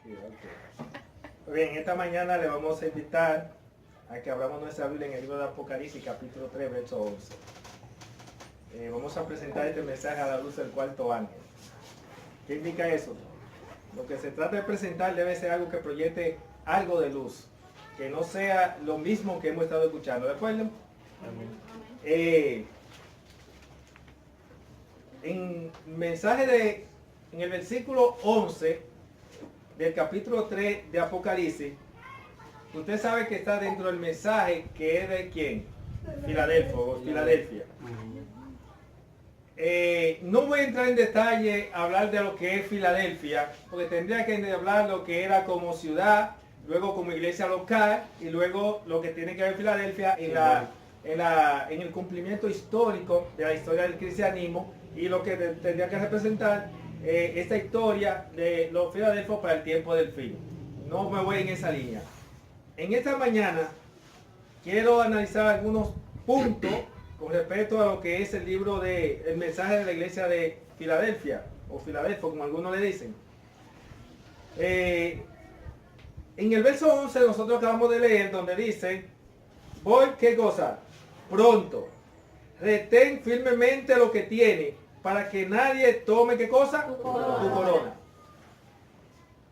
Sí, ok. Bien, esta mañana le vamos a invitar a que abramos nuestra Biblia en el libro de Apocalipsis, capítulo 3, verso 11. Vamos a presentar este mensaje a la luz del cuarto ángel. ¿Qué indica eso? Lo que se trata de presentar debe ser algo que proyecte algo de luz, que no sea lo mismo que hemos estado escuchando, ¿de acuerdo? Amén. En el versículo 11 del capítulo 3 de Apocalipsis, usted sabe que está dentro del mensaje que es de ¿quién? Filadelfia. No voy a entrar en detalle a hablar de lo que es Filadelfia, porque tendría que hablar lo que era como ciudad, luego como iglesia local, y luego lo que tiene que ver Filadelfia en el cumplimiento histórico de la historia del cristianismo, y lo que tendría que representar esta historia de los filadelfos para el tiempo del fin. No me voy en esa línea. En esta mañana quiero analizar algunos puntos con respecto a lo que es el libro el mensaje de la iglesia de Filadelfia, o Filadelfo, como algunos le dicen. En el verso 11 nosotros acabamos de leer donde dice: voy, ¿qué cosa? Pronto. Retén firmemente lo que tiene, para que nadie tome, ¿qué cosa? Tu corona.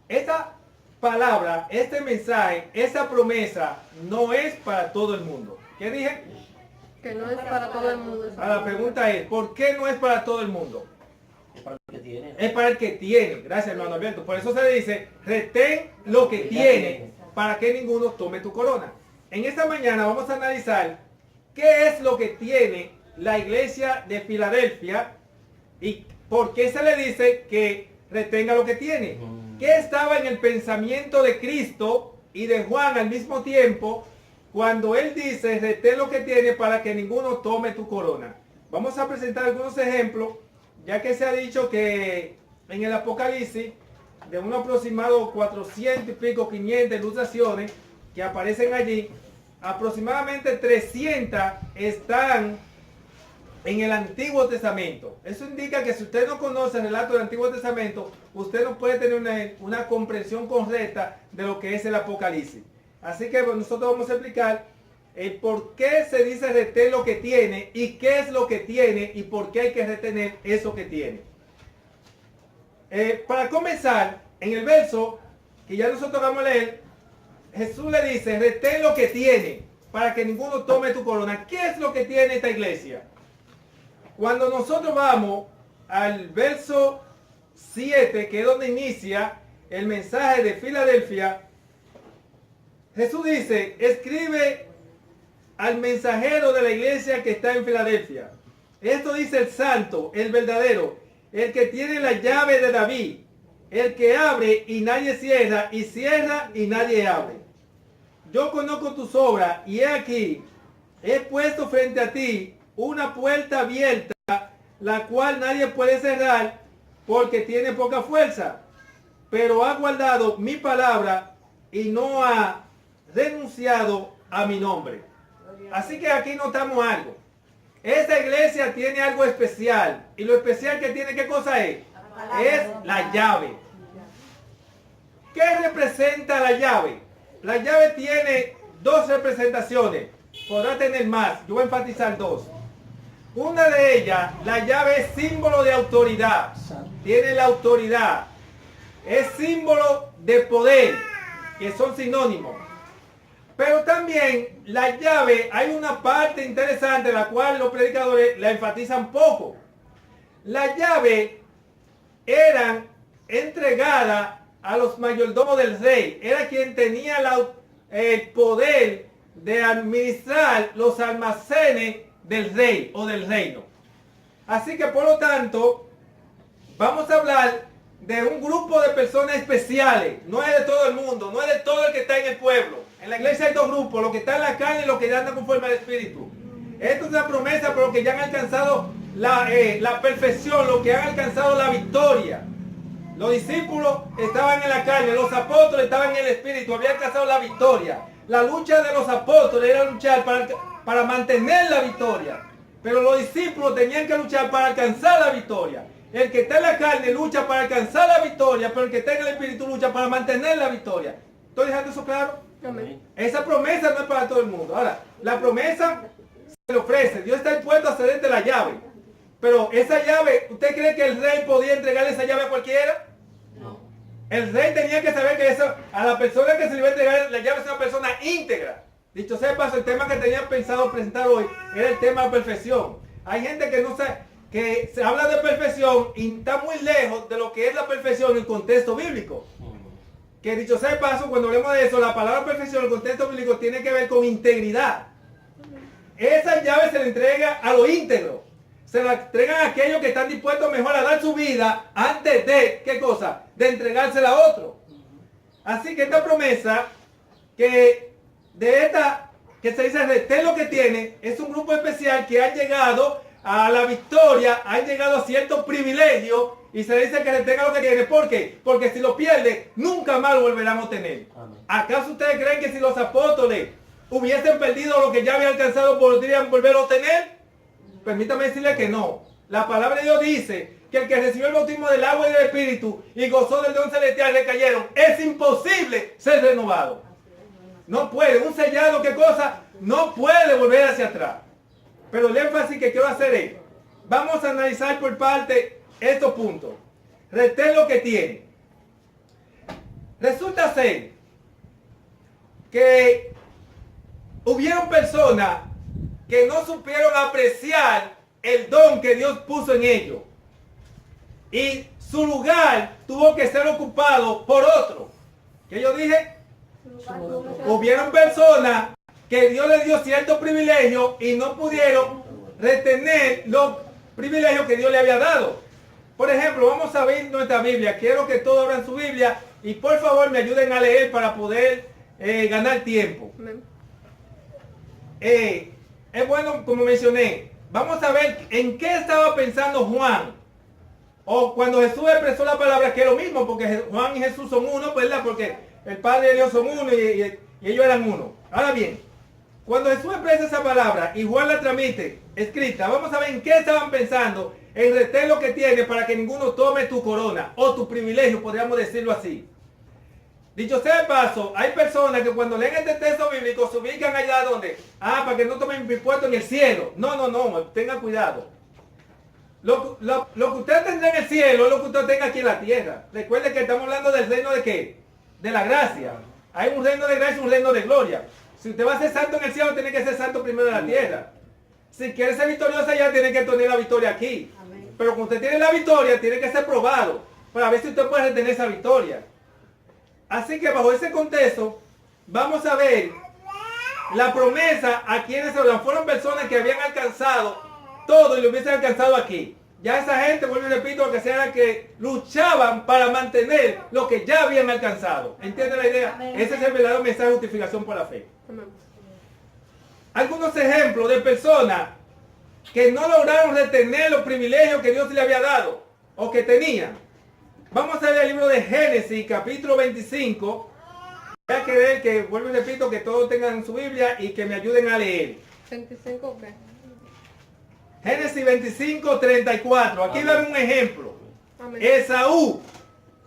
Esta palabra, este mensaje, esta promesa no es para todo el mundo. ¿Qué dije? Que no es para todo el mundo. Ahora la pregunta es, ¿por qué no es para todo el mundo? Es para el que tiene. Es para el que tiene. Gracias, hermano Alberto. Por eso se dice, retén lo que tiene, para que ninguno tome tu corona. En esta mañana vamos a analizar qué es lo que tiene la iglesia de Filadelfia y por qué se le dice que retenga lo que tiene. ¿Qué estaba en el pensamiento de Cristo y de Juan al mismo tiempo cuando él dice retén lo que tiene para que ninguno tome tu corona? Vamos a presentar algunos ejemplos, ya que se ha dicho que en el Apocalipsis de un aproximado 400 y pico, 500 ilustraciones que aparecen allí, aproximadamente 300 están en el Antiguo Testamento. Eso indica que si usted no conoce el relato del Antiguo Testamento, usted no puede tener una comprensión correcta de lo que es el Apocalipsis. Así que nosotros vamos a explicar el por qué se dice retén lo que tiene y qué es lo que tiene y por qué hay que retener eso que tiene. Para comenzar, en el verso que ya nosotros vamos a leer, Jesús le dice, retén lo que tiene para que ninguno tome tu corona. ¿Qué es lo que tiene esta iglesia? Cuando nosotros vamos al verso 7, que es donde inicia el mensaje de Filadelfia, Jesús dice, escribe al mensajero de la iglesia que está en Filadelfia. Esto dice el santo, el verdadero, el que tiene la llave de David, el que abre y nadie cierra, y cierra y nadie abre. Yo conozco tus obras, y he aquí, he puesto frente a ti una puerta abierta, la cual nadie puede cerrar, porque tiene poca fuerza. Pero ha guardado mi palabra y no ha renunciado a mi nombre. Así que aquí notamos algo. Esta iglesia tiene algo especial. Y lo especial que tiene, ¿qué cosa es? Es la llave. ¿Qué representa la llave? La llave tiene dos representaciones. Podrá tener más. Yo voy a enfatizar dos. Una de ellas, la llave es símbolo de autoridad. Tiene la autoridad. Es símbolo de poder, que son sinónimos. Pero también la llave, hay una parte interesante, la cual los predicadores la enfatizan poco. La llave eran entregadas a los mayordomos del rey. Era quien tenía el poder de administrar los almacenes del rey o del reino. Así que por lo tanto, vamos a hablar de un grupo de personas especiales. No es de todo el mundo, no es de todo el que está en el pueblo. En la iglesia hay dos grupos, los que están en la carne y los que ya andan conforme al Espíritu. Esto es una promesa para los que ya han alcanzado la perfección, los que han alcanzado la victoria. Los discípulos estaban en la carne, los apóstoles estaban en el Espíritu, habían alcanzado la victoria. La lucha de los apóstoles era luchar para mantener la victoria. Pero los discípulos tenían que luchar para alcanzar la victoria. El que está en la carne lucha para alcanzar la victoria, pero el que está en el espíritu lucha para mantener la victoria. ¿Estoy dejando eso claro? Amén. Esa promesa no es para todo el mundo. Ahora, la promesa se le ofrece. Dios está dispuesto a cederte la llave. Pero esa llave, ¿usted cree que el rey podía entregarle esa llave a cualquiera? No. El rey tenía que saber que a la persona que se le iba a entregar la llave es una persona íntegra. Dicho sea de paso, el tema que tenía pensado presentar hoy era el tema de perfección. Hay gente que no sabe, que se habla de perfección y está muy lejos de lo que es la perfección en el contexto bíblico. Que dicho sea de paso, cuando hablemos de eso, la palabra perfección en el contexto bíblico tiene que ver con integridad. Esa llave se le entrega a lo íntegro. Se la entregan a aquellos que están dispuestos mejor a dar su vida antes de, ¿qué cosa? De entregársela a otro. Así que esta promesa, que se dice retén lo que tiene, es un grupo especial que han llegado a la victoria, han llegado a ciertos privilegios y se dice que retenga lo que tiene. ¿Por qué? Porque si lo pierde, nunca más lo volverán a obtener. Amén. ¿Acaso ustedes creen que si los apóstoles hubiesen perdido lo que ya habían alcanzado, podrían volver a obtener? Permítame decirle que no. La palabra de Dios dice que el que recibió el bautismo del agua y del espíritu y gozó del don celestial recayeron. Es imposible ser renovado. No puede. Un sellado, ¿qué cosa? No puede volver hacia atrás. Pero el énfasis que quiero hacer es, vamos a analizar por parte estos puntos. Retén lo que tiene. Resulta ser que hubieron personas que no supieron apreciar el don que Dios puso en ellos. Y su lugar tuvo que ser ocupado por otro. ¿Qué yo dije? Hubieron personas que Dios les dio ciertos privilegios y no pudieron retener los privilegios que Dios le había dado. Por ejemplo, vamos a ver nuestra Biblia. Quiero que todos abran su Biblia y por favor me ayuden a leer para poder ganar tiempo. Amén. Es bueno, como mencioné, vamos a ver en qué estaba pensando Juan. O cuando Jesús expresó la palabra, que es lo mismo, porque Juan y Jesús son uno, ¿verdad? Porque el Padre y Dios son uno y ellos eran uno. Ahora bien, cuando Jesús expresa esa palabra y Juan la transmite escrita, vamos a ver en qué estaban pensando en retener lo que tiene para que ninguno tome tu corona o tu privilegio, podríamos decirlo así. Dicho sea de paso, hay personas que cuando leen este texto bíblico se ubican allá donde, para que no tomen mi puesto en el cielo. No, tengan cuidado. Lo que usted tendrá en el cielo es lo que usted tenga aquí en la tierra. Recuerde que estamos hablando del reino de ¿qué? De la gracia. Hay un reino de gracia y un reino de gloria. Si usted va a ser santo en el cielo, tiene que ser santo primero en la tierra. Si quiere ser victorioso allá, tiene que tener la victoria aquí. Amén. Pero cuando usted tiene la victoria, tiene que ser probado para ver si usted puede retener esa victoria. Así que bajo ese contexto, vamos a ver la promesa a quienes se hablan. Fueron personas que habían alcanzado todo y lo hubiesen alcanzado aquí. Ya esa gente, vuelvo y repito, que sean que luchaban para mantener lo que ya habían alcanzado. ¿Entienden la idea? Amén. Ese es el verdadero mensaje de justificación por la fe. Amén. Algunos ejemplos de personas que no lograron retener los privilegios que Dios le había dado o que tenían. Vamos a leer el libro de Génesis, capítulo 25. Voy a querer que, vuelvo y repito, que todos tengan su Biblia y que me ayuden a leer. 25, ¿qué? Génesis 25, 34. Aquí vemos un ejemplo. Amén. Esaú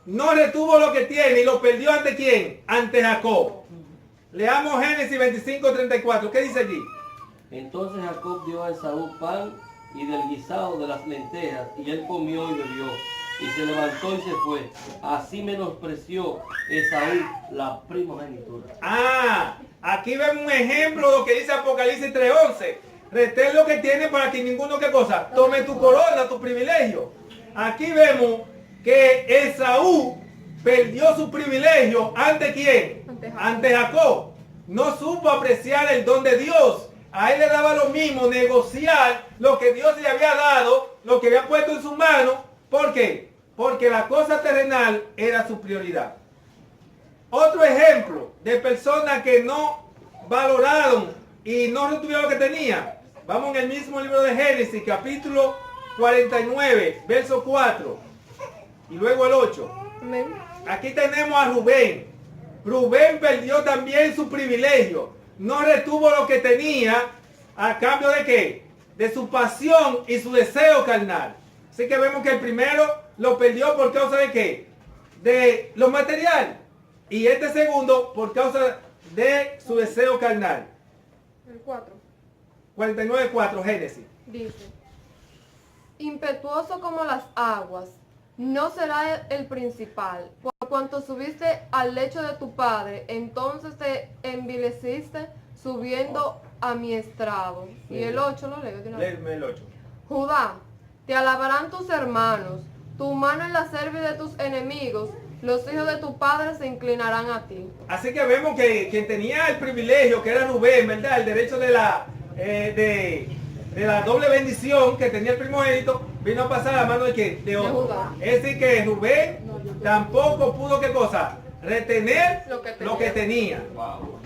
no retuvo lo que tiene y lo perdió ante ¿quién? Ante Jacob. Leamos Génesis 25, 34. ¿Qué dice allí? Entonces Jacob dio a Esaú pan y del guisado de las lentejas, y él comió y bebió, y se levantó y se fue. Así menospreció Esaú la primogenitura. Aquí vemos un ejemplo de lo que dice Apocalipsis 3:11. Retén lo que tiene para que ninguno, ¿qué cosa? Tome tu corona, tu privilegio. Aquí vemos que Esaú perdió su privilegio ¿ante quién? Ante Jacob. No supo apreciar el don de Dios. A él le daba lo mismo negociar lo que Dios le había dado, lo que había puesto en su mano. ¿Por qué? Porque la cosa terrenal era su prioridad. Otro ejemplo de personas que no valoraron y no retuvieron lo que tenían. Vamos en el mismo libro de Génesis, capítulo 49, verso 4. Y luego el 8. Amén. Aquí tenemos a Rubén. Rubén perdió también su privilegio. No retuvo lo que tenía a cambio de ¿qué? De su pasión y su deseo carnal. Así que vemos que el primero lo perdió por causa de ¿qué? De lo material. Y este segundo por causa de su deseo carnal. El 4. 49:4, Génesis. Dice, impetuoso como las aguas, no será el principal. Por cuanto subiste al lecho de tu padre, entonces te envileciste subiendo a mi estrado. Y el 8 lo leo de una vez. Léeme el 8. Judá, te alabarán tus hermanos, tu mano en la cerviz de tus enemigos, los hijos de tu padre se inclinarán a ti. Así que vemos que quien tenía el privilegio, que era Rubén, ¿verdad? El derecho de la doble bendición que tenía el primogénito, vino a pasar a la mano de ¿quién? De otro. Judá. Es decir que Rubén tampoco pudo, ¿qué cosa? Retener Lo que tenía. Wow.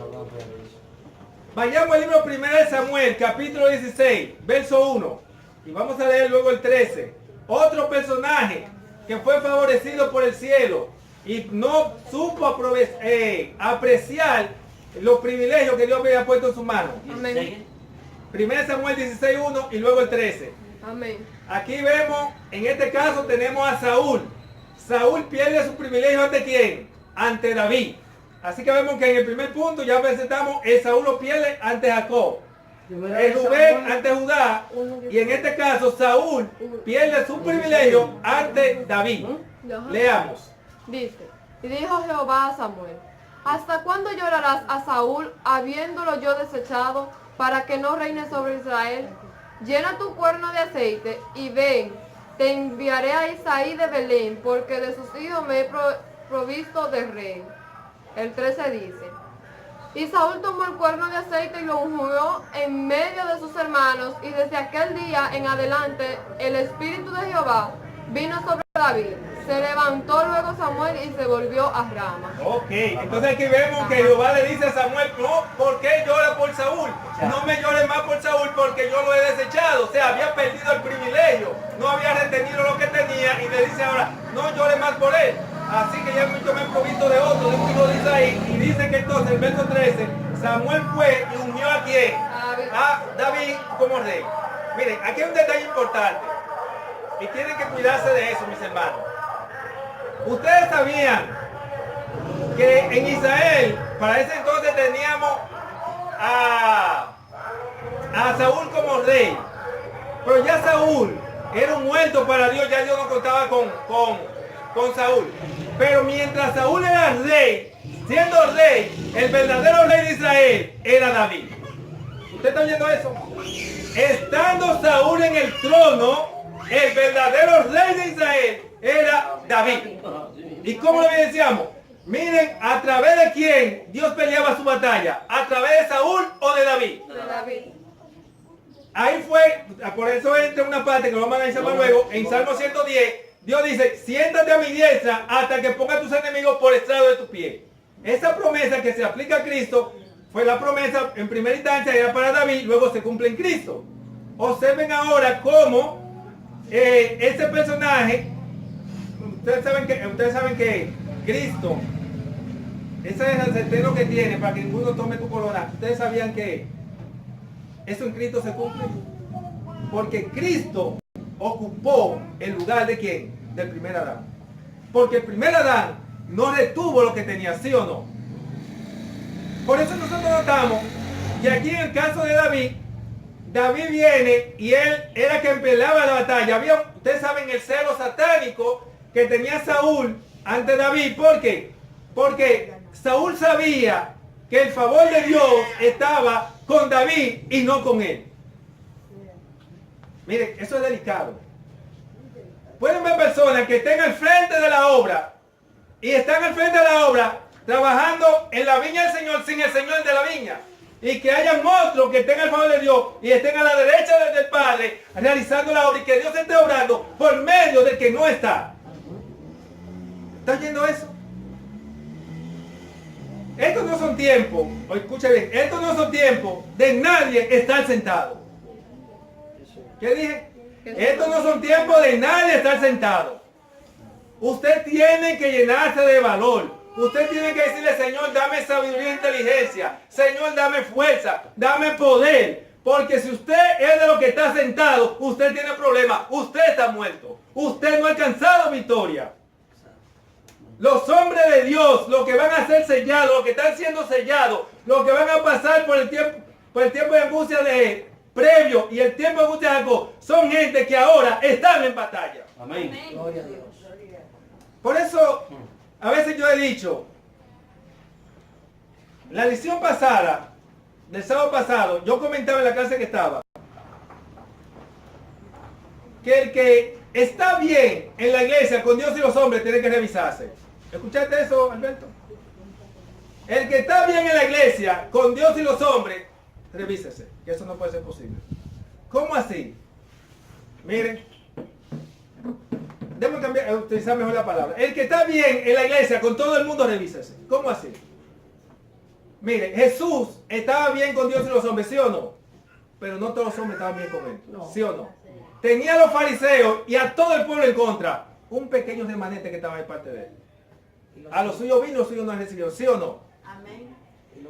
Vayamos al libro 1 de Samuel, capítulo 16, verso 1. Y vamos a leer luego el 13. Otro personaje que fue favorecido por el cielo y no supo apreciar los privilegios que Dios había puesto en su mano. Amén. 1 Samuel 16, 1 y luego el 13. Amén. Aquí vemos, en este caso tenemos a Saúl. Saúl pierde su privilegio ante quién? Ante David. Así que vemos que en el primer punto ya presentamos, el Saúl lo pierde ante Jacob. El Rubén ante Judá. Y en este caso Saúl pierde su privilegio ante David. Ajá. Leamos. Dice, y dijo Jehová a Samuel, ¿hasta cuándo llorarás a Saúl, habiéndolo yo desechado, para que no reine sobre Israel? Llena tu cuerno de aceite, y ven, te enviaré a Isaí de Belén, porque de sus hijos me he provisto de rey. El 13 dice, y Saúl tomó el cuerno de aceite y lo ungió en medio de sus hermanos, y desde aquel día en adelante el Espíritu de Jehová vino sobre David. Se levantó luego Samuel y se volvió a Rama. Ok, entonces aquí vemos que Jehová le dice a Samuel, no, ¿por qué llora por Saúl? No me llores más por Saúl porque yo lo he desechado. O sea, había perdido el privilegio, no había retenido lo que tenía y le dice ahora, no llores más por él. Así que ya yo me he provisto de otro, de un hijo de Isaí. Y dice que entonces, el verso 13, Samuel fue y ungió a quién? A David como rey. Miren, aquí hay un detalle importante. Y tienen que cuidarse de eso, mis hermanos. Ustedes sabían que en Israel, para ese entonces teníamos a Saúl como rey. Pero ya Saúl era un muerto para Dios, ya Dios no contaba con Saúl. Pero mientras Saúl era rey, siendo rey, el verdadero rey de Israel era David. ¿Usted está oyendo eso? Estando Saúl en el trono, el verdadero rey de Israel era David. ¿Y cómo lo evidenciamos? Miren, ¿a través de quién Dios peleaba su batalla? ¿A través de Saúl o de David? De David. Ahí fue, por eso entra una parte que lo vamos a analizar más luego, en Salmo 110, Dios dice, siéntate a mi diestra hasta que ponga a tus enemigos por estrado de tu pie. Esa promesa que se aplica a Cristo, fue la promesa, en primera instancia era para David, luego se cumple en Cristo. Observen ahora cómo ese personaje, ustedes saben que Cristo, ese es el centeno que tiene para que ninguno tome tu corona. Ustedes sabían que eso en Cristo se cumple, porque Cristo ocupó el lugar de quién, del primer Adán, porque el primer Adán no retuvo lo que tenía, ¿sí o no? Por eso nosotros notamos que aquí en el caso de David viene y él era quien peleaba la batalla. Ustedes saben el celo satánico que tenía Saúl ante David. ¿Por qué? Porque Saúl sabía que el favor de Dios estaba con David y no con él. Miren, eso es delicado. Pueden ver personas que estén al frente de la obra y están al frente de la obra trabajando en la viña del Señor sin el Señor de la viña. Y que hayan otros que estén al favor de Dios y estén a la derecha del Padre realizando la obra y que Dios esté obrando por medio del que no está. ¿Está oyendo eso? Estos no son tiempos, o escucha bien, estos no son tiempos de nadie estar sentado. ¿Qué dije? Estos no son tiempos de nadie estar sentado. Usted tiene que llenarse de valor. Usted tiene que decirle, Señor, dame sabiduría e inteligencia. Señor, dame fuerza, dame poder Porque si usted es de los que está sentado, usted tiene problemas. Usted está muerto. Usted no ha alcanzado victoria. Los hombres de Dios, los que van a ser sellados, los que están siendo sellados, los que van a pasar por el tiempo de angustia de previo y el tiempo de angustia de Jacob, son gente que ahora están en batalla. Amén. Gloria a Dios. Por eso, a veces yo he dicho, la lección pasada, del sábado pasado, yo comentaba en la clase que estaba, que el que está bien en la iglesia con Dios y los hombres tiene que revisarse. ¿Escuchaste eso, Alberto? El que está bien en la iglesia con Dios y los hombres, revísese, que eso no puede ser posible. ¿Cómo así? Miren, debemos utilizar mejor la palabra. El que está bien en la iglesia con todo el mundo, revísese. ¿Cómo así? Miren, Jesús estaba bien con Dios y los hombres, ¿sí o no? Pero no todos los hombres estaban bien con él, ¿sí o no? Tenía a los fariseos y a todo el pueblo en contra. Un pequeño remanente que estaba de parte de él. A los suyos vino, los suyos no recibieron, ¿sí o no? Amén.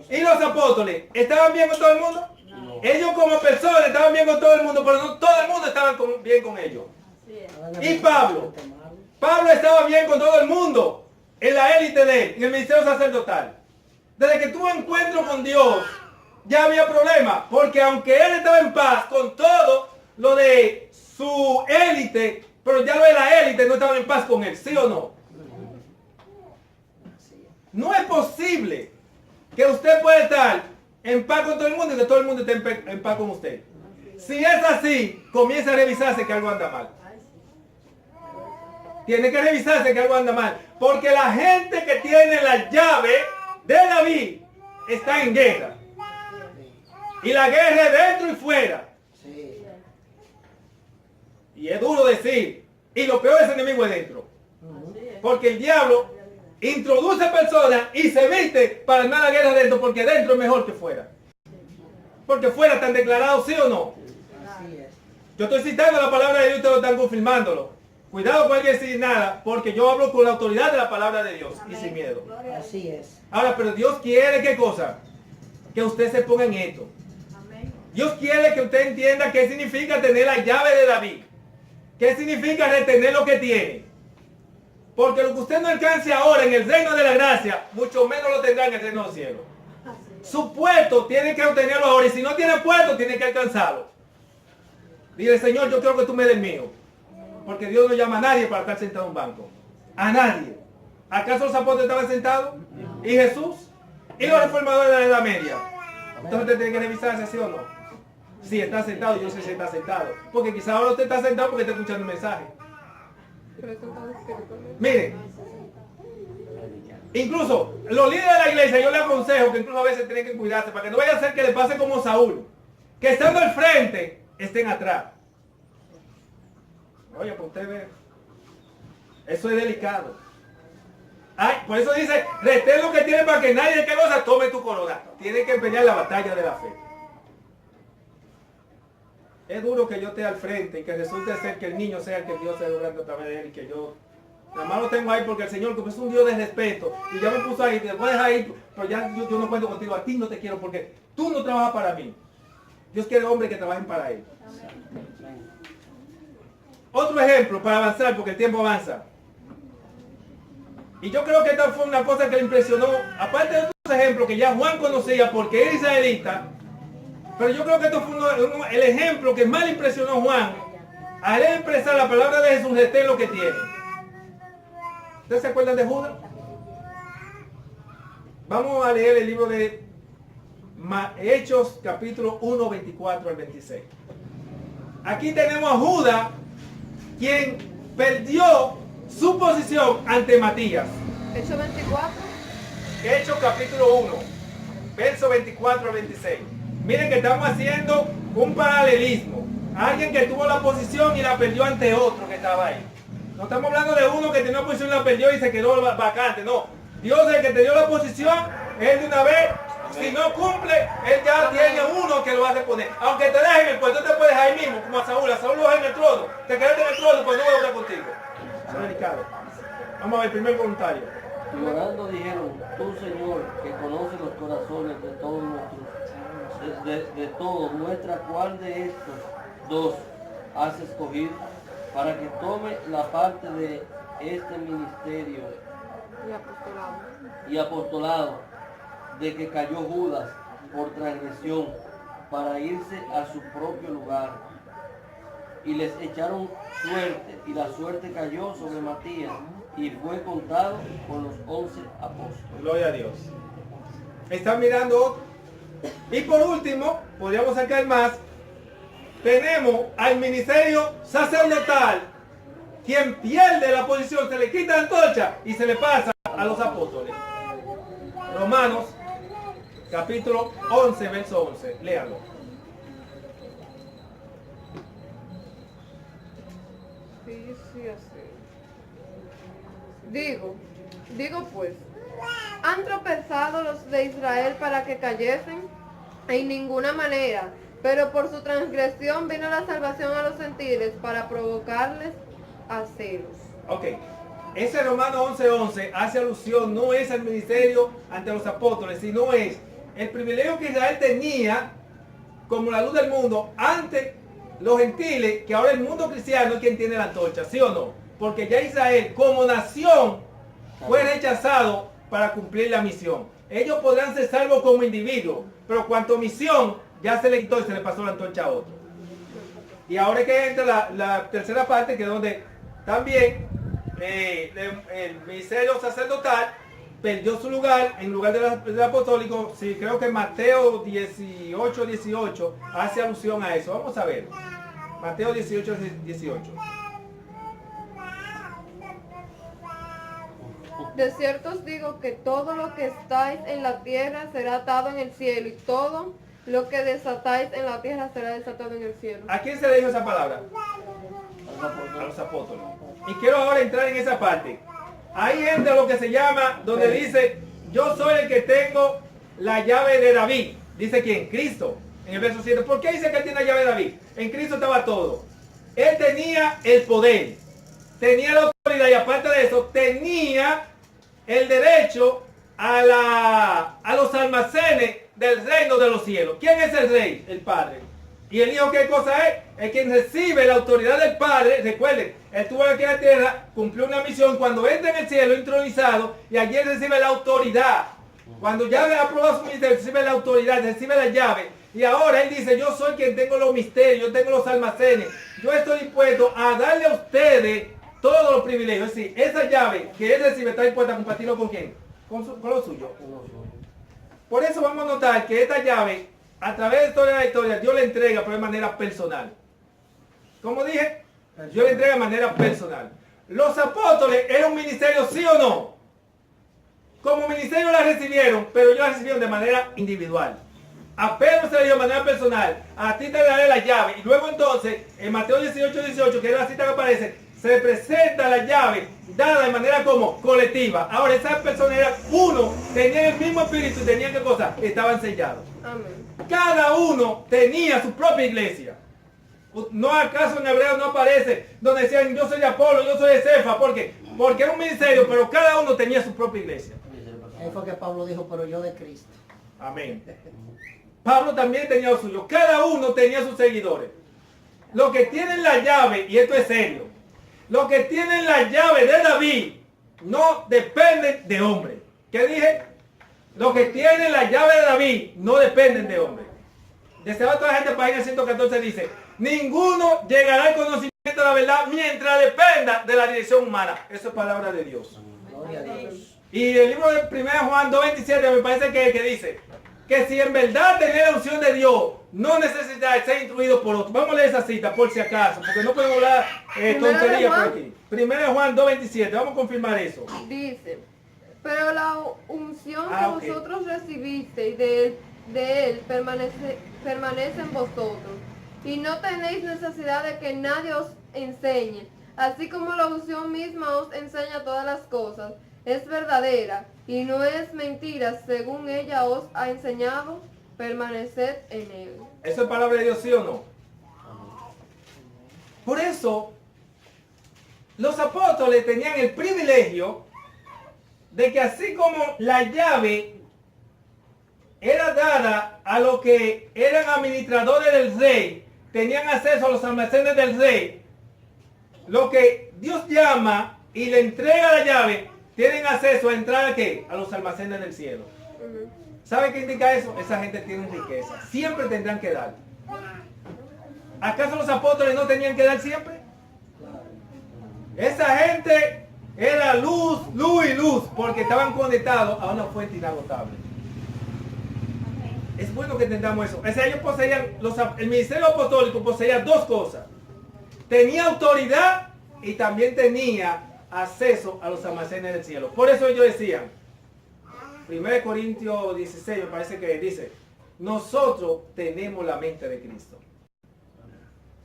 ¿Y los apóstoles estaban bien con todo el mundo? No. Ellos como personas estaban bien con todo el mundo, pero no todo el mundo estaba bien con ellos. Así es. ¿Y Pablo? Pablo estaba bien con todo el mundo, en la élite de él, en el ministerio sacerdotal. Desde que tuvo encuentro con Dios, ya había problema, porque aunque él estaba en paz con todo lo de su élite, pero ya lo de la élite no estaban en paz con él, ¿sí o no? No es posible que usted pueda estar en paz con todo el mundo y que todo el mundo esté en paz con usted. Si es así, comienza a revisarse que algo anda mal. Tiene que revisarse que algo anda mal. Porque la gente que tiene la llave de David está en guerra. Y la guerra es dentro y fuera. Sí. Y es duro decir. Y lo peor de ese enemigo es dentro. Porque el diablo introduce personas y se viste para armar la guerra dentro, porque dentro es mejor que fuera. Porque fuera están declarados, ¿sí o no? Así es. Yo estoy citando la palabra de Dios y ustedes lo están confirmándolo. Cuidado con alguien decir nada, porque yo hablo con la autoridad de la palabra de Dios y sin miedo. Así es. Ahora, pero Dios quiere, ¿qué cosa? Que usted se ponga en esto. Amén. Dios quiere que usted entienda qué significa tener la llave de David. ¿Qué significa retener lo que tiene? Porque lo que usted no alcance ahora en el reino de la gracia, mucho menos lo tendrá en el reino del cielo. Su puesto tiene que obtenerlo ahora, y si no tiene puesto, tiene que alcanzarlo. Dile, Señor, yo quiero que tú me des el mío. Porque Dios no llama a nadie para estar sentado en un banco. A nadie. ¿Acaso los apóstoles estaban sentados? ¿Y Jesús? ¿Y los reformadores de la Edad Media? Entonces usted tiene que revisarse, ¿sí o no? Si está sentado, yo sé si está sentado. Porque quizá ahora usted está sentado porque está escuchando un mensaje. Miren, incluso los líderes de la iglesia, yo les aconsejo que incluso a veces tienen que cuidarse para que no vaya a ser que le pase como Saúl, que estando al frente, estén atrás. Oye, pues usted ve, eso es delicado. Ay, por eso dice, retén lo que tiene para que nadie que cosa tome tu corona. Tiene que pelear la batalla de la fe. Es duro que yo esté al frente y que resulte ser que el niño sea el que Dios se obrando a través de él y que yo nada más lo tengo ahí porque el Señor, como es un Dios de respeto, y ya me puso ahí, te puedes ir, pero ya yo no cuento contigo, a ti no te quiero porque tú no trabajas para mí. Dios quiere hombres que trabajen para él. Otro ejemplo para avanzar, porque el tiempo avanza. Y yo creo que esta fue una cosa que le impresionó, aparte de otros ejemplos que ya Juan conocía porque era israelita, pero yo creo que esto fue el ejemplo que más le impresionó a Juan al expresar la palabra de Jesús, retén lo que tiene. ¿Ustedes se acuerdan de Judas? Vamos a leer el libro de Hechos, capítulo 1, 24 al 26. Aquí tenemos a Judas, quien perdió su posición ante Matías. Hechos 24. Hechos capítulo 1, verso 24 al 26. Miren que estamos haciendo un paralelismo. Alguien que tuvo la posición y la perdió ante otro que estaba ahí. No estamos hablando de uno que tenía una posición y la perdió y se quedó vacante. No. Dios, el que te dio la posición, él de una vez, si no cumple, él ya tiene uno que lo va a reponer. Aunque te dejen el puesto, te puedes ahí mismo, como a Saúl. A Saúl lo dejan en el trono. Te quedaste en el trono, pues no voy a hablar contigo. Eso es delicado. Vamos a ver, primer voluntario. Y orando dijeron, tú, Señor, que conoces los corazones de todos de todos, muestra cuál de estos dos has escogido para que tome la parte de este ministerio y apostolado. y apostolado de que cayó Judas por transgresión para irse a su propio lugar. Y les echaron suerte, y la suerte cayó sobre Matías, y fue contado con los 11 apóstoles. Gloria a Dios. Están mirando otro. Y por último, podríamos sacar más. Tenemos al ministerio sacerdotal, quien pierde la posición, se le quita la antorcha y se le pasa a los apóstoles. Romanos, capítulo 11, verso 11. Léalo. Sí, así. Digo pues, ¿han tropezado los de Israel para que cayesen? En ninguna manera, pero por su transgresión vino la salvación a los gentiles para provocarles a celos. Ok. Ese Romanos 11:11 hace alusión, no es al ministerio ante los apóstoles, sino es el privilegio que Israel tenía como la luz del mundo ante los gentiles, que ahora el mundo cristiano es quien tiene la antorcha, ¿sí o no? Porque ya Israel como nación fue rechazado para cumplir la misión. Ellos podrán ser salvos como individuos, pero cuanto misión ya se le quitó y se le pasó la antorcha a otro. Y ahora es que entra la tercera parte, que es donde también el ministerio sacerdotal perdió su lugar en lugar del apostólico. Sí, creo que Mateo 18 hace alusión a eso. Vamos a ver. Mateo 18. De cierto os digo que todo lo que estáis en la tierra será atado en el cielo, y todo lo que desatáis en la tierra será desatado en el cielo. ¿A quién se le dijo esa palabra? A los apóstoles. Y quiero ahora entrar en esa parte. Ahí entra lo que se llama, donde dice, yo soy el que tengo la llave de David. Dice quién, Cristo, en el verso 7. ¿Por qué dice que él tiene la llave de David? En Cristo estaba todo. Él tenía el poder, tenía la autoridad, y aparte de eso, tenía el derecho a los almacenes del reino de los cielos. ¿Quién es el rey? El Padre. ¿Y el Hijo qué cosa es? El quien recibe la autoridad del Padre. Recuerden, él estuvo aquí en la tierra, cumplió una misión. Cuando entra en el cielo, intronizado, y allí él recibe la autoridad. Cuando ya le ha aprobado su ministerio, recibe la autoridad, recibe la llave. Y ahora él dice, yo soy quien tengo los misterios, yo tengo los almacenes. Yo estoy dispuesto a darle a ustedes todos los privilegios. Es decir, esa llave que él recibe está dispuesta a compartirlo con quién? Con lo suyo. Por eso vamos a notar que esta llave, a través de toda la historia, Dios le entrega, pero de manera personal. ¿Cómo dije? Dios le entrega de manera personal. Los apóstoles eran un ministerio, ¿sí o no? Como ministerio la recibieron, pero ellos la recibieron de manera individual. A Pedro se le dio de manera personal, a ti te daré la llave. Y luego entonces, en Mateo 18, que es la cita que aparece, se presenta la llave dada de manera como colectiva. Ahora esas personas eran uno, tenían el mismo espíritu y tenían qué cosa, estaban sellados. Amén. Cada uno tenía su propia iglesia. ¿No acaso en Hebreo no aparece donde decían yo soy de Apolo, yo soy de Cefa? ¿Por qué? Porque era un ministerio, pero cada uno tenía su propia iglesia. Ahí fue que Pablo dijo, pero yo de Cristo. Amén. Pablo también tenía lo suyo. Cada uno tenía sus seguidores. Los que tienen la llave, y esto es serio, los que tienen la llave de David no dependen de hombre. ¿Qué dije? Los que tienen la llave de David no dependen de hombre. Deseaba toda la gente, página 114 dice, ninguno llegará al conocimiento de la verdad mientras dependa de la dirección humana. Eso es palabra de Dios. Gloria a Dios. Y el libro de 1 Juan 2:27 me parece que dice que si en verdad tenés la unción de Dios, no necesita ser instruido por otro. Vamos a leer esa cita por si acaso, porque no podemos hablar tonterías por aquí. 1 Juan 2:27, vamos a confirmar eso. Dice, pero la unción Ok. que vosotros recibisteis de él permanece en vosotros, y no tenéis necesidad de que nadie os enseñe, así como la unción misma os enseña todas las cosas. Es verdadera y no es mentira, según ella os ha enseñado, permaneced en él. ¿Eso es palabra de Dios, sí o no? Por eso, los apóstoles tenían el privilegio de que así como la llave era dada a los que eran administradores del rey, tenían acceso a los almacenes del rey, lo que Dios llama y le entrega la llave, tienen acceso a entrar ¿a qué? A los almacenes del cielo. ¿Sabe qué indica eso? Esa gente tiene riqueza. Siempre tendrán que dar. ¿Acaso los apóstoles no tenían que dar siempre? Esa gente era luz, luz y luz, porque estaban conectados a una fuente inagotable. Es bueno que entendamos eso. O sea, ellos poseían, el ministerio apostólico poseía dos cosas. Tenía autoridad y también tenía acceso a los almacenes del cielo. Por eso ellos decían, 1 Corintios 16 me parece que dice, nosotros tenemos la mente de Cristo.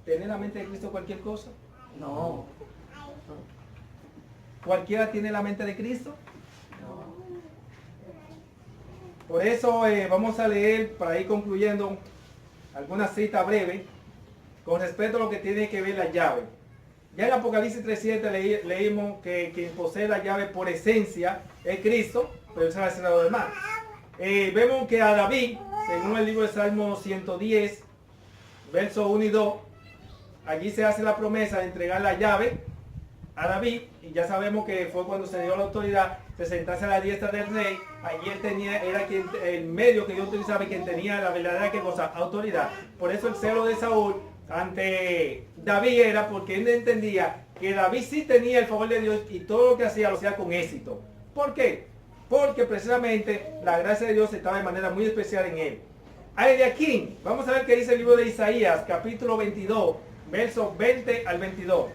¿Tener la mente de Cristo cualquier cosa? No. ¿Cualquiera tiene la mente de Cristo? Por eso vamos a leer, para ir concluyendo, alguna cita breve con respecto a lo que tiene que ver la llave. Ya en Apocalipsis 3:7 leímos que quien posee la llave por esencia es Cristo, pero eso va a ser lo demás. Vemos que a David, según el libro de Salmo 110, versos 1 y 2, allí se hace la promesa de entregar la llave a David, y ya sabemos que fue cuando se dio la autoridad de sentarse a la diestra del rey. Allí él tenía, era quien, el medio que Dios utilizaba y quien tenía la verdadera que cosa, autoridad. Por eso el celo de Saúl ante David era porque él entendía que David sí tenía el favor de Dios y todo lo que hacía lo hacía con éxito. ¿Por qué? Porque precisamente la gracia de Dios estaba de manera muy especial en él. A Eliaquín, vamos a ver qué dice el libro de Isaías, capítulo 22, versos 20 al 22.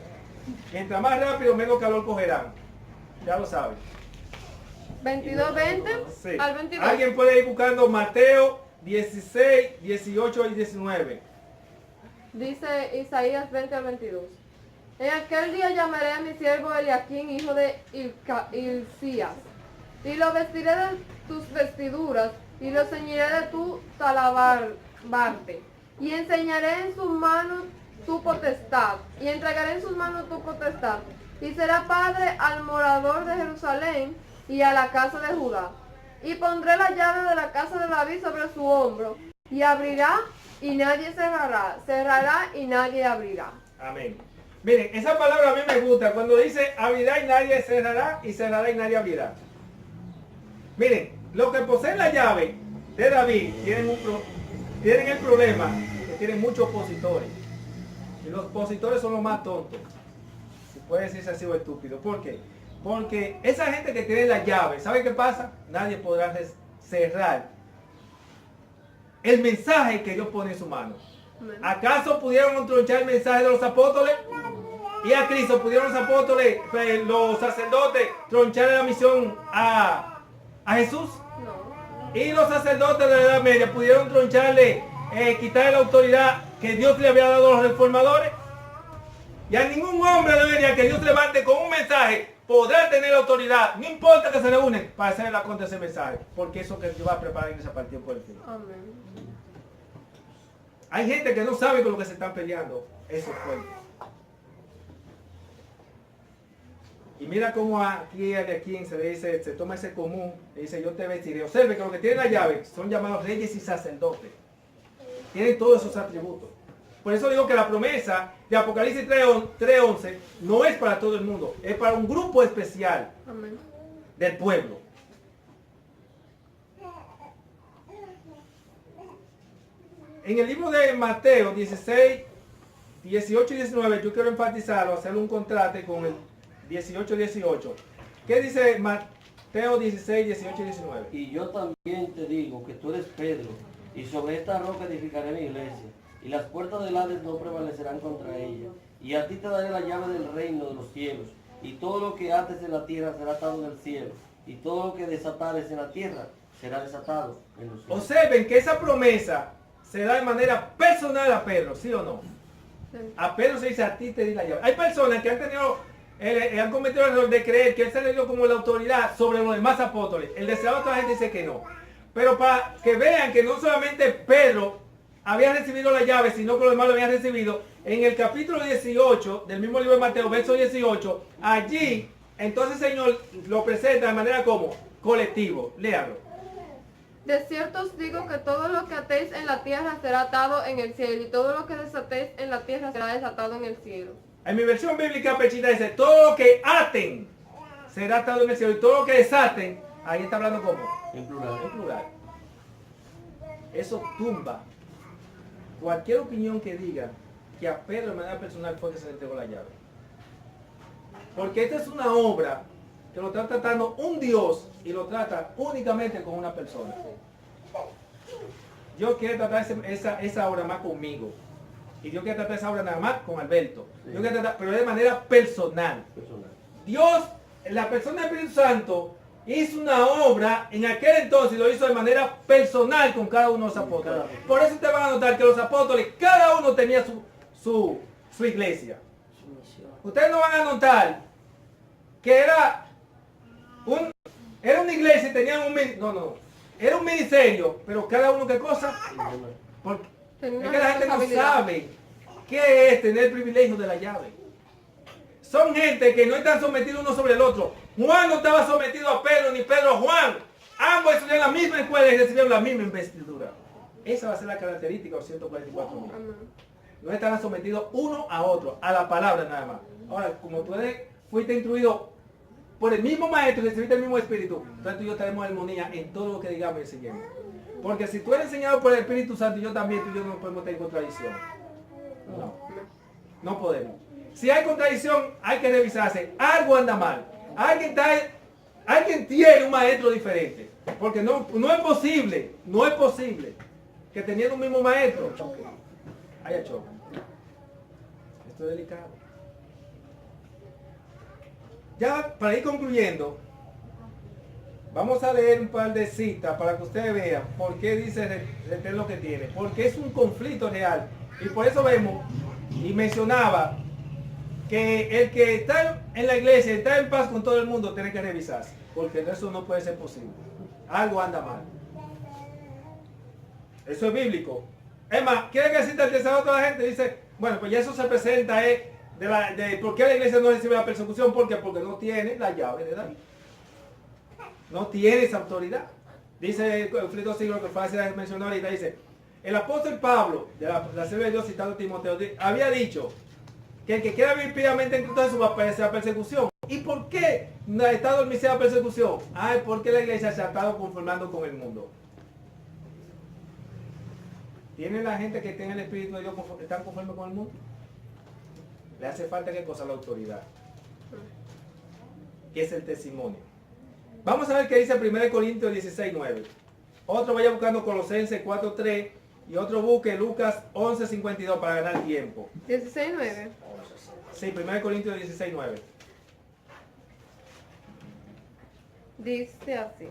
Mientras más rápido, menos calor cogerán. Ya lo saben. 22, 20 Sí. al 22. Alguien puede ir buscando Mateo 16, 18 y 19. Dice Isaías 20 al 22. En aquel día llamaré a mi siervo Eliaquín, hijo de Hilcías, y lo vestiré de tus vestiduras, y lo ceñiré de tu talabarte, y enseñaré en sus manos tu potestad, y entregaré en sus manos tu potestad, y será padre al morador de Jerusalén y a la casa de Judá. Y pondré la llave de la casa de David sobre su hombro, y abrirá y nadie cerrará, cerrará y nadie abrirá. Amén. Miren, esa palabra a mí me gusta cuando dice abrirá y nadie cerrará y cerrará y nadie abrirá. Miren, los que poseen la llave de David tienen el problema que tienen muchos opositores. Y los opositores son los más tontos. Si puede decirse así o estúpido. ¿Por qué? Porque esa gente que tiene la llave, ¿sabe qué pasa? Nadie podrá cerrar el mensaje que Dios pone en su mano. ¿Acaso pudieron tronchar el mensaje de los apóstoles? ¿Y a Cristo pudieron los apóstoles, los sacerdotes, tronchar la misión a Jesús? No. ¿Y los sacerdotes de la Edad Media pudieron troncharle, quitarle la autoridad que Dios le había dado a los reformadores? Y a ningún hombre debería que Dios levante con un mensaje podrá tener la autoridad, no importa que se reúnen, para hacer la contra ese mensaje, porque eso que Dios va a preparar en esa partida por el fin. Amén. Hay gente que no sabe con lo que se están peleando. Eso es fuerte. Y mira cómo aquí a quien se le dice, se toma ese común, le dice yo te vestiré. Observe que los que tienen la llave son llamados reyes y sacerdotes. Tienen todos esos atributos. Por eso digo que la promesa de Apocalipsis 3:11 no es para todo el mundo, es para un grupo especial Amén. del pueblo. En el libro de Mateo 16, 18 y 19, yo quiero enfatizarlo, hacer un contraste con el 18 y 18. ¿Qué dice Mateo 16, 18 y 19? Y yo también te digo que tú eres Pedro, y sobre esta roca edificaré mi iglesia, y las puertas del Hades no prevalecerán contra ella. Y a ti te daré la llave del reino de los cielos, y todo lo que ates en la tierra será atado en el cielo, y todo lo que desatares en la tierra será desatado en los cielos. Observen que esa promesa se da de manera personal a Pedro, ¿sí o no? Sí. A Pedro se dice, a ti te di la llave. Hay personas que han cometido el error de creer que él se le dio como la autoridad sobre los demás apóstoles. El deseado de toda la gente dice que no. Pero para que vean que no solamente Pedro había recibido la llave, sino que los demás lo habían recibido, en el capítulo 18 del mismo libro de Mateo, verso 18, allí Entonces el Señor lo presenta de manera como colectivo. Léalo. De cierto os digo que todo lo que atéis en la tierra será atado en el cielo, y todo lo que desatéis en la tierra será desatado en el cielo. En mi versión bíblica pechita dice, todo lo que aten será atado en el cielo y todo lo que desaten, ahí está hablando como En plural. en plural. Eso tumba cualquier opinión que diga que a Pedro de manera personal fue que se le entregó la llave. Porque esta es una obra que lo está tratando un Dios y lo trata únicamente con una persona. Dios quiere tratar esa obra más conmigo. Y Dios quiere tratar esa obra nada más con Alberto. Sí. Dios quiere tratar, pero de manera personal. Personal. Dios, la persona del Espíritu Santo, hizo una obra en aquel entonces y lo hizo de manera personal con cada uno de los apóstoles. Por eso ustedes van a notar que los apóstoles, cada uno tenía su iglesia. Su misión. Ustedes no van a notar que era una iglesia y tenían era un ministerio, pero cada uno qué cosa. Porque Tenía es que la gente no responsabilidad. sabe qué es tener el privilegio de la llave. Son gente que no están sometidos uno sobre el otro. Juan no estaba sometido a Pedro, ni Pedro a Juan. Ambos estudiaron la misma escuela y recibieron la misma investidura. Esa va a ser la característica de los 144.000. Amén. No estarán sometidos uno a otro, a la palabra nada más. Ahora, como tú fuiste instruido por el mismo maestro y recibiste el mismo espíritu, entonces tú y yo tenemos armonía en todo lo que digamos y enseñemos. Porque si tú eres enseñado por el Espíritu Santo y yo también, tú y yo no podemos tener contradicción. No podemos. Si hay contradicción, hay que revisarse. Algo anda mal. Alguien tiene un maestro diferente. Porque no es posible que teniendo un mismo maestro haya choque. Esto es delicado. Ya para ir concluyendo, vamos a leer un par de citas para que ustedes vean por qué dice retén lo que tiene. Porque es un conflicto real. Y por eso vemos, y mencionaba, que el que está en la iglesia, está en paz con todo el mundo, tiene que revisarse. Porque eso no puede ser posible. Algo anda mal. Eso es bíblico. Es más, ¿quiere que cita el tercero a toda la gente? Dice, bueno, pues ya eso se presenta de por qué la iglesia no recibe la persecución. ¿Por qué? Porque no tiene la llave de David. No tiene esa autoridad. Dice el Frito Siglo, que fue mencionó ahorita, dice, el apóstol Pablo, de la Sierva de Dios citando a Timoteo, había dicho que el que quiera vivir piamente en Cristo Jesús va a padecer la persecución. ¿Y por qué no ha estado admitida la persecución? Ah, es porque la iglesia se ha estado conformando con el mundo. ¿Tiene la gente que tiene el Espíritu de Dios están conformes con el mundo? Le hace falta qué cosa, la autoridad, que es el testimonio. Vamos a ver qué dice 1 Corintios 16:9. Otro vaya buscando Colosenses 4:3 y otro busque Lucas 11:52 para ganar tiempo. 16:9. Sí, 1 Corintios 16:9. Dice así.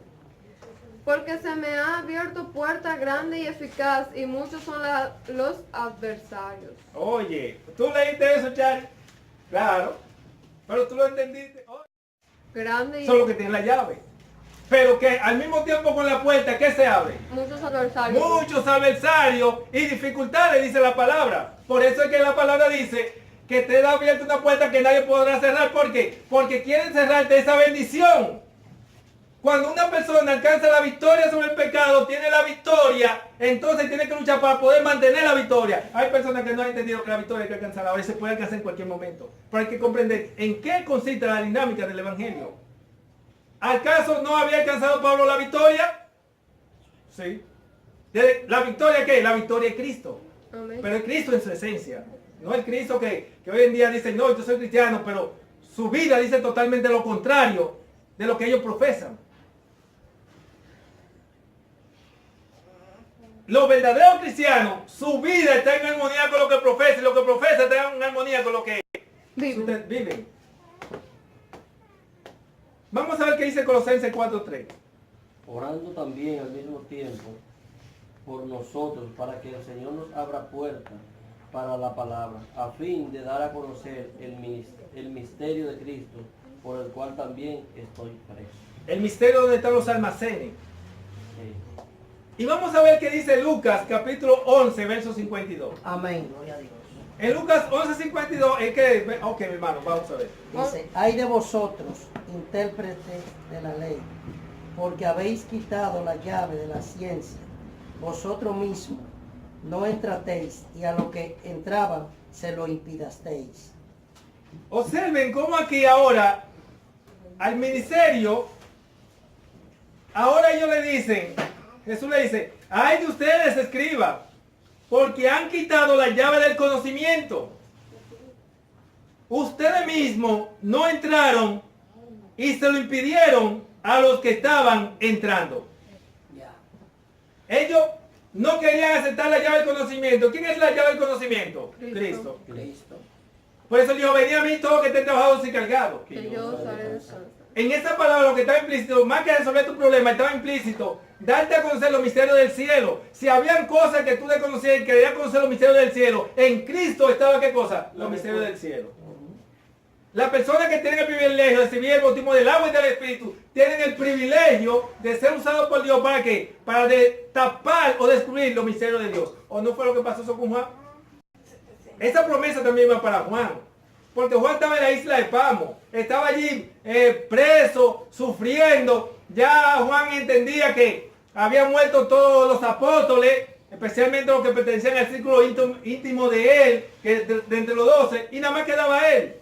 Porque se me ha abierto puerta grande y eficaz, y muchos son los adversarios. Oye, ¿tú leíste eso, Charlie? Claro, pero tú lo entendiste. Oye, Grande y eso es lo que tiene la llave. Pero que al mismo tiempo con la puerta, ¿qué se abre? muchos adversarios. Muchos adversarios y dificultades, dice la palabra. Por eso es que la palabra dice que te da abierta una puerta que nadie podrá cerrar. ¿Por qué? Porque quieren cerrarte esa bendición. Cuando una persona alcanza la victoria sobre el pecado, tiene la victoria, entonces tiene que luchar para poder mantener la victoria. Hay personas que no han entendido que la victoria hay que alcanzar a veces, puede alcanzar en cualquier momento. Pero hay que comprender en qué consiste la dinámica del Evangelio. ¿Acaso no había alcanzado Pablo la victoria? Sí. ¿La victoria qué? La victoria es Cristo. Amén. Pero es Cristo en su esencia. No el Cristo que hoy en día dice, no, yo soy cristiano, pero su vida dice totalmente lo contrario de lo que ellos profesan. Los verdaderos cristianos, su vida está en armonía con lo que profesa, y lo que profesa está en armonía con lo que Vive. ustedes viven. Vamos a ver qué dice Colosenses 4:3. Orando también al mismo tiempo por nosotros, para que el Señor nos abra puertas para la palabra, a fin de dar a conocer el misterio de Cristo, por el cual también estoy preso. El misterio donde están los almacenes. Sí. Y vamos a ver qué dice Lucas capítulo 11, verso 52. Amén. Gloria a Dios. En Lucas 11:52, es que, ok, mi hermano, vamos a ver. Dice, hay de vosotros, intérpretes de la ley, porque habéis quitado la llave de la ciencia. Vosotros mismos no entrasteis, y a lo que entraban se lo impidasteis. Observen cómo aquí ahora, al ministerio, ahora ellos le dicen, Jesús le dice, ay de ustedes, escribas, porque han quitado la llave del conocimiento. Ustedes mismos no entraron y se lo impidieron a los que estaban entrando. Ya. Ellos no querían aceptar la llave del conocimiento. ¿Quién es la llave del conocimiento? Cristo. Cristo. Por eso dijo, venid a mí todos que estén trabajados y cargados. Que yo os haré descansar. En esa palabra lo que estaba implícito, más que resolver tu problema, estaba implícito darte a conocer los misterios del cielo. Si habían cosas que tú desconocías y querías conocer los misterios del cielo, en Cristo estaba ¿qué cosa? Los misterios del cielo. Las personas que tienen el privilegio de recibir el bautismo del agua y del Espíritu, tienen el privilegio de ser usados por Dios. ¿Para qué? Para tapar o descubrir los misterios de Dios. ¿O no fue lo que pasó eso con Juan? Esa promesa también va para Juan. Porque Juan estaba en la isla de Pamo. Estaba allí preso, sufriendo. Ya Juan entendía que habían muerto todos los apóstoles, especialmente los que pertenecían al círculo íntimo de él, que de entre los 12, y nada más quedaba él.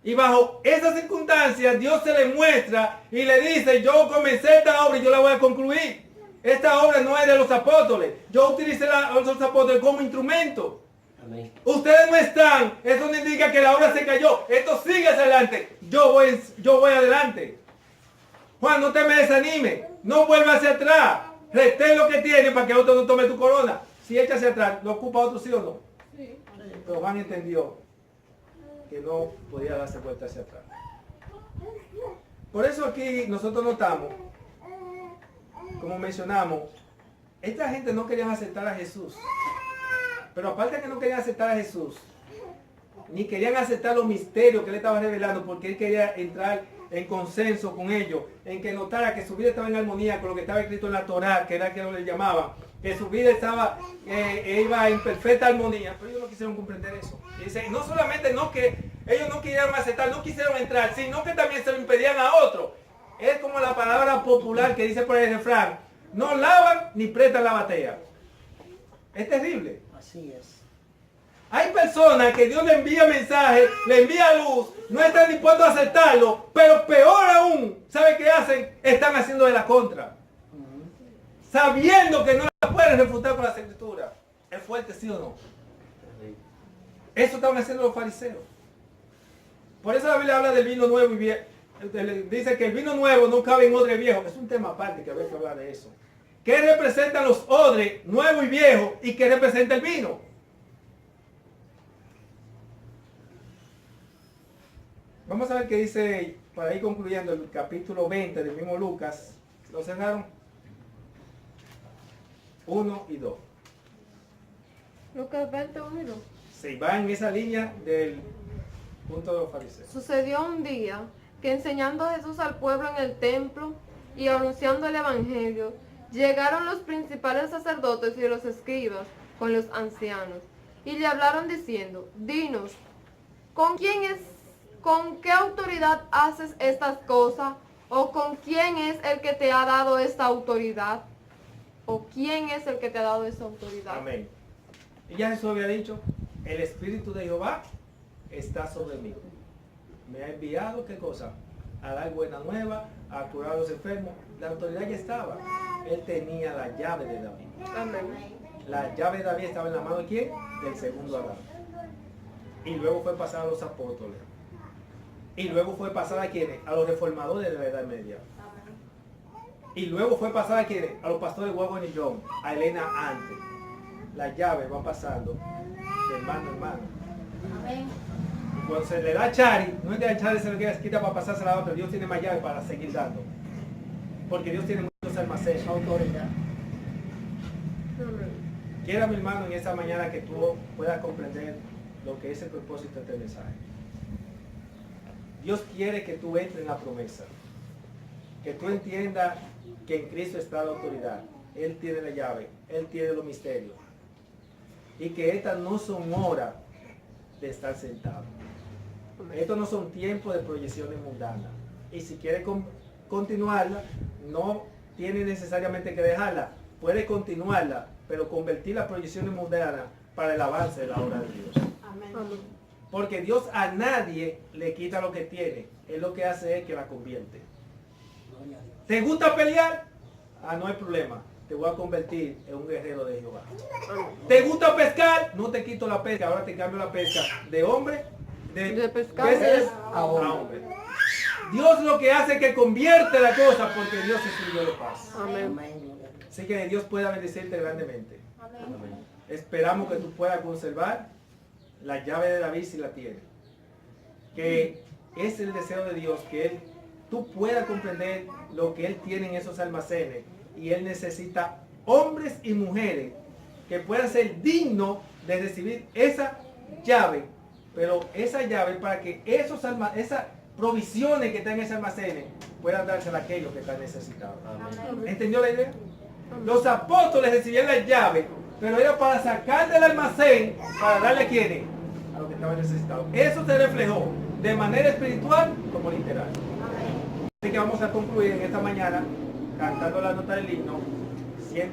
Y bajo esas circunstancias Dios se le muestra y le dice, yo comencé esta obra y yo la voy a concluir. Esta obra no es de los apóstoles. Yo utilicé a los apóstoles como instrumento. Amén. Ustedes no están. Eso no indica que la obra se cayó. Esto sigue hacia adelante. Yo voy adelante. Juan, no te me desanimes. No vuelvas hacia atrás. Retén lo que tienes para que otro no tome tu corona. Si echa hacia atrás, ¿lo ocupa otro sí o no? Sí. Pero Juan entendió que no podía darse vuelta hacia atrás. Por eso aquí nosotros notamos, como mencionamos, esta gente no querían aceptar a Jesús. Pero aparte de que no querían aceptar a Jesús, ni querían aceptar los misterios que él estaba revelando, porque él quería entrar en consenso con ellos, en que notara que su vida estaba en armonía con lo que estaba escrito en la Torá, que era que lo le llamaban, que su vida iba en perfecta armonía, pero ellos no quisieron comprender eso. Y dice, no solamente no que ellos no quisieron aceptar, no quisieron entrar, sino que también se lo impedían a otros. Es como la palabra popular que dice por el refrán, no lavan ni prestan la batea. Es terrible. Así es. Hay personas que Dios le envía mensajes, le envía luz, no están dispuestos a aceptarlo, pero peor aún, ¿sabe qué hacen? Están haciendo de la contra. Sabiendo que no la pueden refutar con las escrituras. ¿Es fuerte, sí o no? Eso estaban haciendo los fariseos. Por eso la Biblia habla del vino nuevo y viejo. Dice que el vino nuevo no cabe en odre viejo. Es un tema aparte que habría que hablar de eso. ¿Qué representan los odres nuevo y viejo y qué representa el vino? Vamos a ver qué dice, para ir concluyendo, el capítulo 20 del mismo Lucas. ¿Lo cerraron? 1 y 2. Lucas 20, 1 y 2. Se va en esa línea del punto de los fariseos. Sucedió un día que enseñando Jesús al pueblo en el templo y anunciando el evangelio, llegaron los principales sacerdotes y los escribas con los ancianos y le hablaron diciendo, dinos, ¿con qué autoridad haces estas cosas? ¿O con quién es el que te ha dado esta autoridad? ¿O quién es el que te ha dado esa autoridad? Amén. Y ya Jesús había dicho, el Espíritu de Jehová está sobre mí. Me ha enviado, ¿qué cosa? A dar buena nueva, a curar a los enfermos. La autoridad ya estaba. Él tenía la llave de David. Amén. La llave de David estaba en la mano de ¿quién? Del segundo Adán. Y luego fue pasada a los apóstoles. Y luego fue pasada a ¿quiénes? A los reformadores de la Edad Media. Y luego fue pasada a ¿quiénes? A los pastores Warren y John, a Elena antes. Las llaves van pasando de hermano a hermano. Amén. Y cuando se le da a Chari, no es que a Chari se le quita para pasarse la otra, Dios tiene más llaves para seguir dando. Porque Dios tiene muchos almacenes. Autoridad. Amén. Quiera, mi hermano, en esta mañana que tú puedas comprender lo que es el propósito de este mensaje. Dios quiere que tú entres en la promesa. Que tú entiendas que en Cristo está la autoridad. Él tiene la llave. Él tiene los misterios. y que estas no son horas de estar sentado. Estos no son tiempos de proyecciones mundanas. Y si quiere continuarla, no tiene necesariamente que dejarla. Puede continuarla, pero convertir las proyecciones mundanas para el avance de la obra de Dios. Amén. Porque Dios a nadie le quita lo que tiene. Él lo que hace es que la convierte. ¿Te gusta pelear? Ah, no hay problema. Te voy a convertir en un guerrero de Jehová. ¿Te gusta pescar? No te quito la pesca. Ahora te cambio la pesca de hombre, De pescar peces a a hombre. Dios lo que hace es que convierte la cosa porque Dios es un Dios de paz. Amén. Así que Dios pueda bendecirte grandemente. Amén. Esperamos que tú puedas conservar la llave de David si la tienes. Que es el deseo de Dios, que tú puedas comprender lo que Él tiene en esos almacenes. Y Él necesita hombres y mujeres que puedan ser dignos de recibir esa llave. Pero esa llave para que esas provisiones que están en ese almacenes puedan dársela a aquellos que están necesitados. Amén. ¿Entendió la idea? Los apóstoles recibían la llave, pero era para sacar del almacén, para darle a quienes, a los que estaban necesitados. Eso se reflejó de manera espiritual como literal. Así que vamos a concluir en esta mañana cantando la nota del himno 100.